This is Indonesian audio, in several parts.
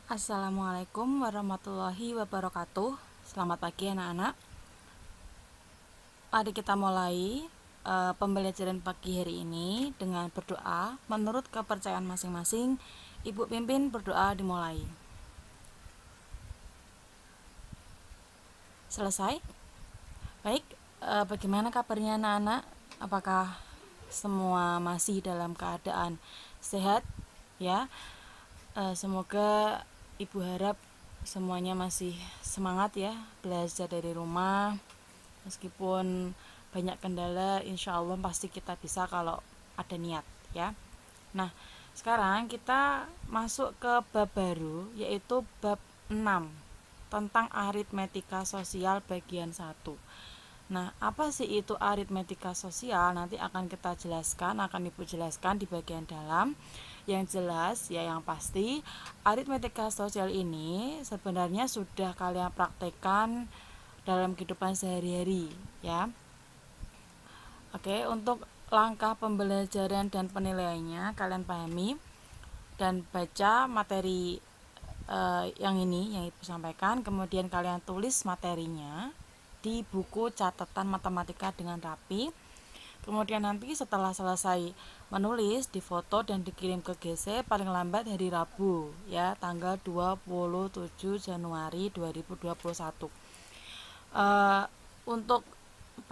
Assalamualaikum warahmatullahi wabarakatuh. Selamat pagi anak-anak. Mari kita mulai pembelajaran pagi hari ini dengan berdoa. Menurut kepercayaan masing-masing, Ibu pimpin berdoa dimulai. Selesai? Baik, bagaimana kabarnya anak-anak? Apakah semua masih dalam keadaan sehat? Ya, semoga Ibu harap semuanya masih semangat ya belajar dari rumah. Meskipun banyak kendala, insya Allah pasti kita bisa kalau ada niat ya. Nah, sekarang kita masuk ke bab baru, yaitu bab 6 tentang aritmetika sosial bagian 1. Nah, apa sih itu aritmetika sosial? Nanti akan kita jelaskan, akan Ibu jelaskan di bagian dalam. Yang jelas, ya yang pasti, aritmetika sosial ini sebenarnya sudah kalian praktekkan dalam kehidupan sehari-hari, ya. Oke, untuk langkah pembelajaran dan penilaiannya kalian pahami dan baca materi yang Ibu sampaikan, kemudian kalian tulis materinya di buku catatan matematika dengan rapi. Kemudian nanti setelah selesai menulis, difoto dan dikirim ke GC paling lambat hari Rabu ya, tanggal 27 Januari 2021. Untuk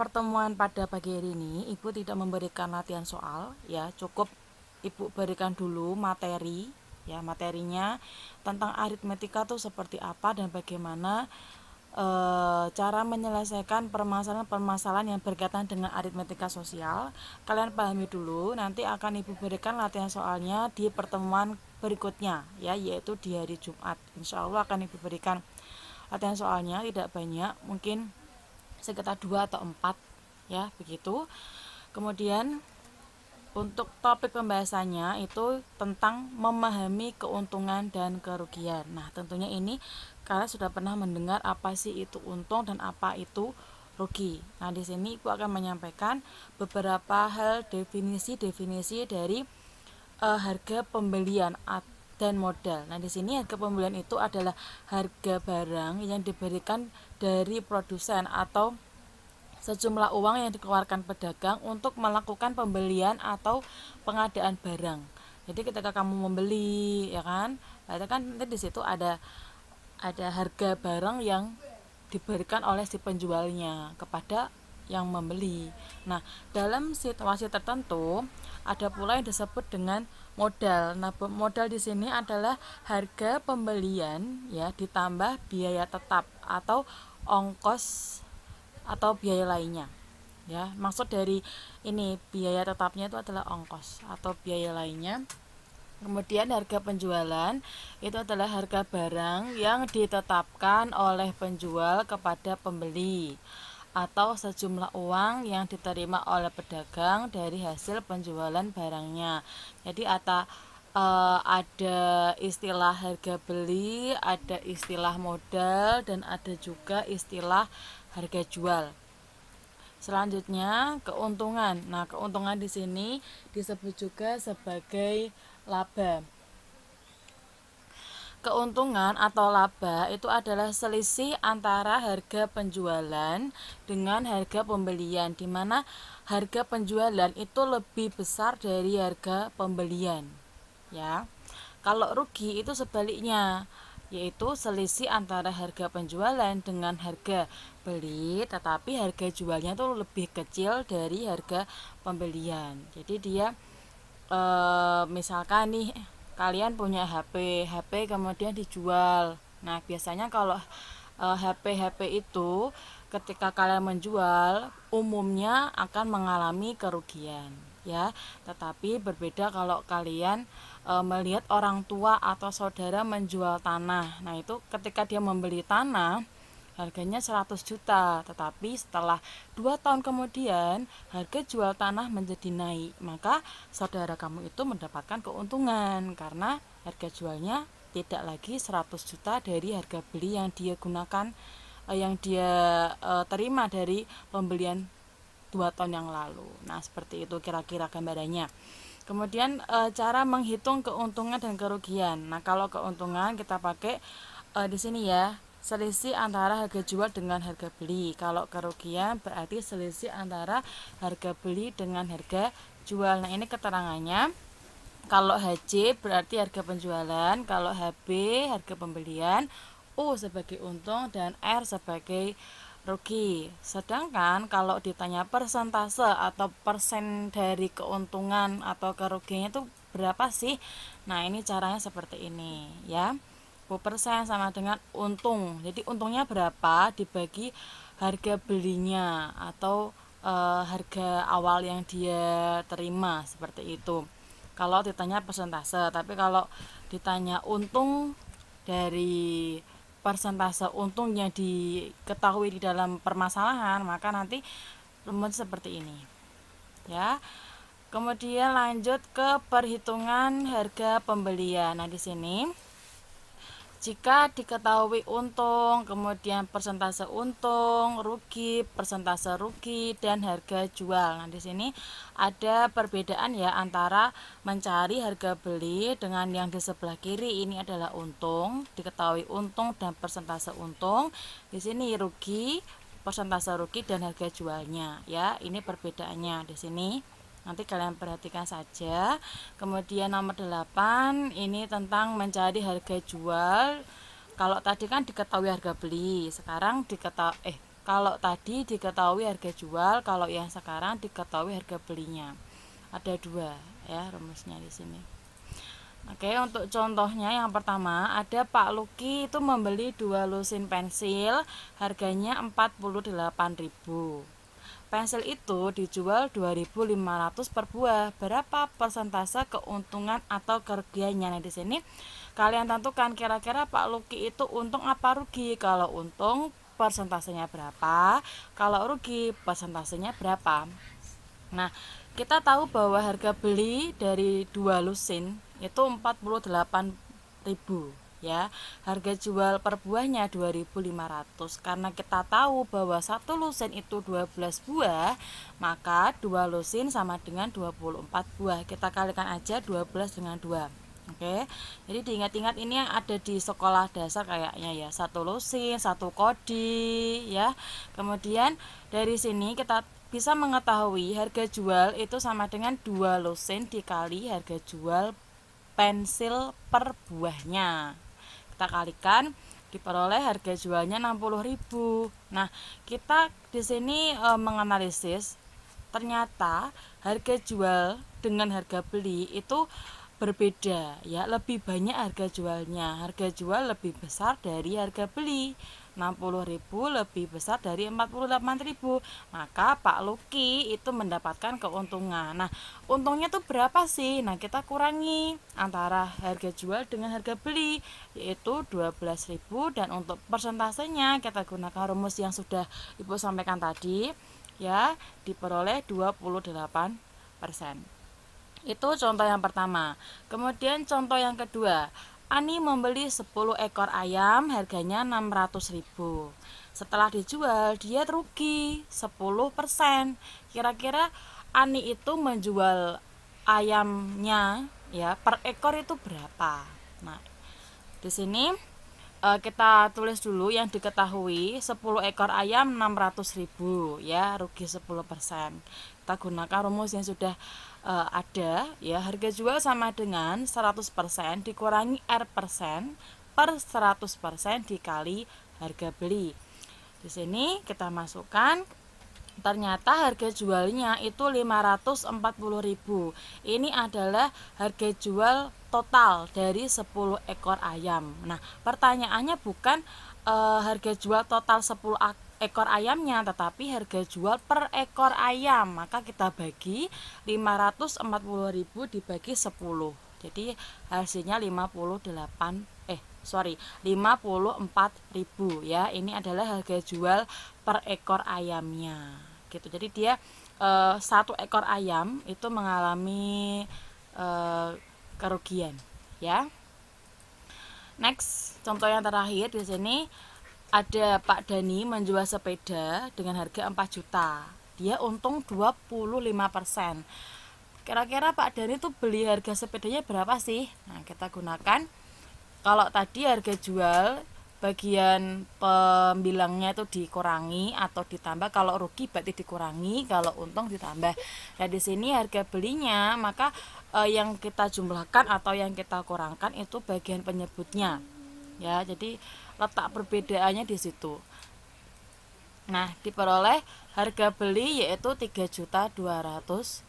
pertemuan pada pagi hari ini, Ibu tidak memberikan latihan soal ya, cukup Ibu berikan dulu materi ya, materinya tentang aritmetika itu seperti apa dan bagaimana cara menyelesaikan permasalahan-permasalahan yang berkaitan dengan aritmetika sosial. Kalian pahami dulu, nanti akan Ibu berikan latihan soalnya di pertemuan berikutnya ya, yaitu di hari Jumat. Insya Allah akan Ibu berikan latihan soalnya, tidak banyak, mungkin sekitar 2 atau 4 ya, begitu. Kemudian untuk topik pembahasannya itu tentang memahami keuntungan dan kerugian. Nah, tentunya ini kalian sudah pernah mendengar apa sih itu untung dan apa itu rugi. Nah, di sini Ibu akan menyampaikan beberapa hal definisi-definisi dari harga pembelian dan modal. Nah, di sini harga pembelian itu adalah harga barang yang diberikan dari produsen atau sejumlah uang yang dikeluarkan pedagang untuk melakukan pembelian atau pengadaan barang. Jadi ketika kamu membeli, ya kan, berarti kan nanti di situ ada harga barang yang diberikan oleh si penjualnya kepada yang membeli. Nah, dalam situasi tertentu ada pula yang disebut dengan modal. Nah, modal di sini adalah harga pembelian ya ditambah biaya tetap atau ongkos atau biaya lainnya ya. Maksud dari ini biaya tetapnya itu adalah ongkos atau biaya lainnya. Kemudian harga penjualan itu adalah harga barang yang ditetapkan oleh penjual kepada pembeli atau sejumlah uang yang diterima oleh pedagang dari hasil penjualan barangnya. Jadi ada istilah harga beli, ada istilah modal, dan ada juga istilah harga jual. Selanjutnya keuntungan. Nah, keuntungan di sini disebut juga sebagai laba. Keuntungan atau laba itu adalah selisih antara harga penjualan dengan harga pembelian, di mana harga penjualan itu lebih besar dari harga pembelian. Ya. Kalau rugi itu sebaliknya, yaitu selisih antara harga penjualan dengan harga beli, tetapi harga jualnya itu lebih kecil dari harga pembelian. Jadi dia misalkan nih kalian punya HP kemudian dijual. Nah, biasanya kalau HP itu ketika kalian menjual umumnya akan mengalami kerugian ya. Tetapi berbeda kalau kalian melihat orang tua atau saudara menjual tanah. Nah, itu ketika dia membeli tanah harganya 100 juta, tetapi setelah 2 tahun kemudian harga jual tanah menjadi naik, maka saudara kamu itu mendapatkan keuntungan karena harga jualnya tidak lagi 100 juta dari harga beli yang dia gunakan, yang dia terima dari pembelian 2 tahun yang lalu. Nah, seperti itu kira-kira gambarannya. Kemudian cara menghitung keuntungan dan kerugian. Nah, kalau keuntungan kita pakai di sini ya, selisih antara harga jual dengan harga beli. Kalau kerugian berarti selisih antara harga beli dengan harga jual. Nah, ini keterangannya. Kalau HJ berarti harga penjualan, kalau HB harga pembelian, U sebagai untung, dan R sebagai rugi. Sedangkan kalau ditanya persentase atau persen dari keuntungan atau kerugiannya itu berapa sih? Nah, ini caranya seperti ini ya. 10% sama dengan untung. Jadi untungnya berapa dibagi harga belinya atau harga awal yang dia terima, seperti itu. Kalau ditanya persentase, tapi kalau ditanya untung dari persentase untung yang diketahui di dalam permasalahan, maka nanti rumus seperti ini ya. Kemudian lanjut ke perhitungan harga pembelian. Nah, di sini jika diketahui untung, kemudian persentase untung, rugi, persentase rugi, dan harga jual. Nah, di sini ada perbedaan ya antara mencari harga beli dengan yang di sebelah kiri ini adalah untung, diketahui untung dan persentase untung. Di sini rugi, persentase rugi dan harga jualnya ya. Ini perbedaannya di sini. Nanti kalian perhatikan saja. Kemudian nomor 8 ini tentang mencari harga jual. Kalau tadi kan diketahui harga beli, sekarang kalau tadi diketahui harga jual, kalau yang sekarang diketahui harga belinya. Ada dua ya rumusnya di sini. Oke, untuk contohnya yang pertama ada Pak Luki itu membeli 2 lusin pensil, harganya 48.000. Pensil itu dijual 2.500 per buah. Berapa persentase keuntungan atau kerugiannya? Nah, di sini kalian tentukan kira-kira Pak Luki itu untung apa rugi. Kalau untung persentasenya berapa, kalau rugi persentasenya berapa. Nah, kita tahu bahwa harga beli dari 2 lusin itu 48.000 ya. Harga jual per buahnya 2.500. Karena kita tahu bahwa satu lusin itu 12 buah, maka 2 lusin sama dengan 24 buah. Kita kalikan aja 12 dengan 2. Oke. Jadi diingat-ingat ini yang ada di sekolah dasar kayaknya ya. Satu lusin, satu kodi ya. Kemudian dari sini kita bisa mengetahui harga jual itu sama dengan 2 lusin dikali harga jual pensil per buahnya. Kita kalikan, diperoleh harga jualnya 60.000. Nah, kita di sini menganalisis ternyata harga jual dengan harga beli itu berbeda ya, lebih banyak harga jualnya. Harga jual lebih besar dari harga beli. 60.000 lebih besar dari 48.000. Maka Pak Luki itu mendapatkan keuntungan. Nah, untungnya tuh berapa sih? Nah, kita kurangi antara harga jual dengan harga beli, yaitu 12.000, dan untuk persentasenya kita gunakan rumus yang sudah Ibu sampaikan tadi ya, diperoleh 28%. Itu contoh yang pertama. Kemudian contoh yang kedua, Ani membeli 10 ekor ayam, harganya 600.000. Setelah dijual, dia rugi 10%. Kira-kira Ani itu menjual ayamnya ya per ekor itu berapa? Nah, di sini kita tulis dulu yang diketahui. 10 ekor ayam 600.000 ya, rugi 10%. Kita gunakan rumus yang sudah ada ya, harga jual sama dengan 100% dikurangi R persen per 100% dikali harga beli. Di sini kita masukkan, ternyata harga jualnya itu 540.000. Ini adalah harga jual total dari 10 ekor ayam. Nah, pertanyaannya bukan harga jual total 10 ekor ayamnya, tetapi harga jual per ekor ayam. Maka kita bagi 540.000 dibagi 10. Jadi hasilnya 54.000 ya. Ini adalah harga jual per ekor ayamnya. Gitu. Jadi dia satu ekor ayam itu mengalami kerugian ya. Next, contoh yang terakhir di sini ada Pak Dani menjual sepeda dengan harga 4 juta. Dia untung 25%. kira-kira Pak Dani tuh beli harga sepedanya berapa sih? Nah, kita gunakan, kalau tadi harga jual bagian pembilangnya itu dikurangi atau ditambah, kalau rugi berarti dikurangi, kalau untung ditambah. Nah, di sini harga belinya, maka yang kita jumlahkan atau yang kita kurangkan itu bagian penyebutnya. Ya, jadi letak perbedaannya di situ. Nah, diperoleh harga beli yaitu 3.200.000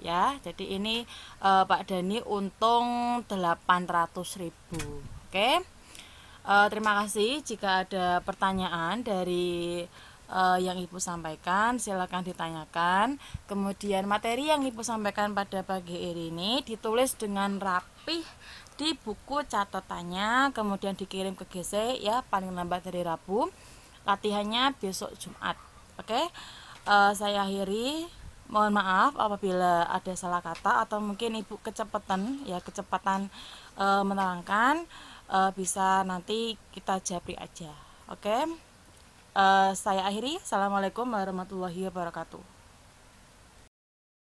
ya. Jadi ini Pak Dani untung 800.000. Oke. Terima kasih. Jika ada pertanyaan dari yang Ibu sampaikan, silakan ditanyakan. Kemudian materi yang Ibu sampaikan pada pagi hari ini ditulis dengan rapih di buku catatannya, kemudian dikirim ke GC ya, paling lambat hari Rabu. Latihannya besok Jumat. Oke. Saya akhiri. Mohon maaf apabila ada salah kata atau mungkin Ibu kecepatan menerangkan, bisa nanti kita japri aja. Oke. Saya akhiri. Assalamualaikum warahmatullahi wabarakatuh.